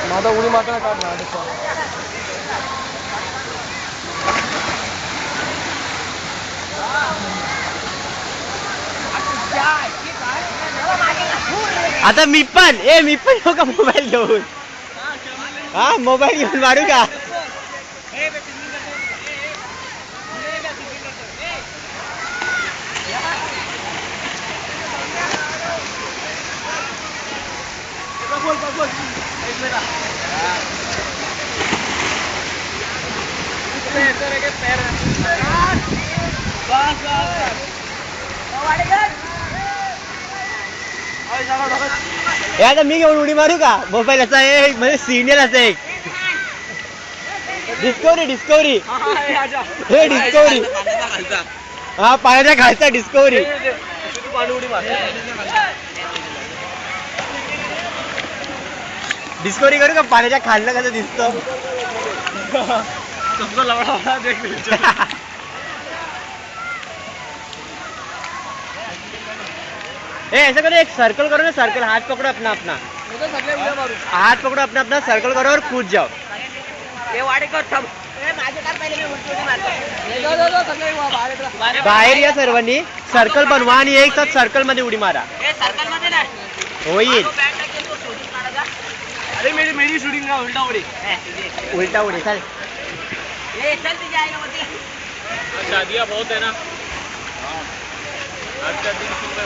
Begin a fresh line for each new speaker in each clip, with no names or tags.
माझा उडी मारताना काढला
आता मी पण येऊ का मोबाईल घेऊन? हा मोबाईल घेऊन मारू का? आता मी घेऊन उडी मारू का? मोबाईल असा एक म्हणजे सिनियर असं एक डिस्कवरी हे डिस्कवरी हा पाण्याच्या खालचा डिस्कवरी डिस्कवरी करू का? पाण्याच्या खालनं कसं दिसतं ऐसा करो, एक सर्कल करो ना, सर्कल हाथ पकड़ो अपना अपना, हाथ पकड़ो अपना अपना, सर्कल करो और कूद जाओ. बाहेर या सर्वांनी, सर्कल बनवा आणि एक साथ सर्कल मध्ये उडी मारा. होईल.
अरे मेरी शूटिंग का उल्टा उडी.
उल्टा उडी चल.
शादियाँ बहुत है ना. आज का दिन सुबह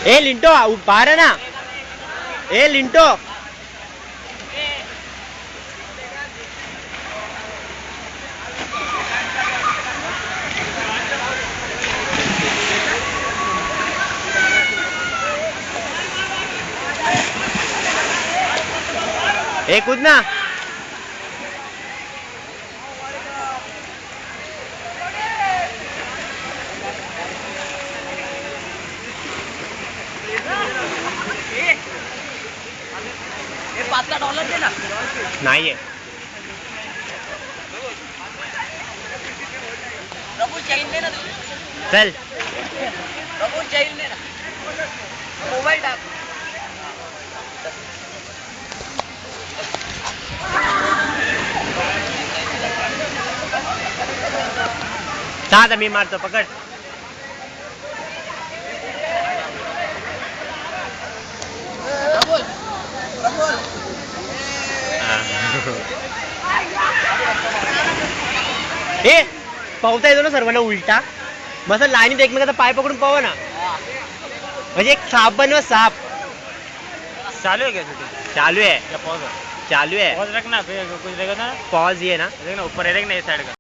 ए लिंटो बाहर है ना. ए लिंटो ए कूद ना.
$5 दे ना.
नाही आहे. चल
मोबाईल टाक.
आता मी मारतो, पकड. ए पावता येतो ना सर्वांना उलटा, मस्त लाईनीत एकमेकाचा पाय पकडून पावा ना, म्हणजे एक साप बनवा. साप
चालू है क्या शूटिंग?
चालू है.
क्या पॉज है?
चालू है.
पॉज रखना, फिर कुछ रहेगा ना.
पॉज ये ना,
देखना ऊपर है, देखना इस साइड का.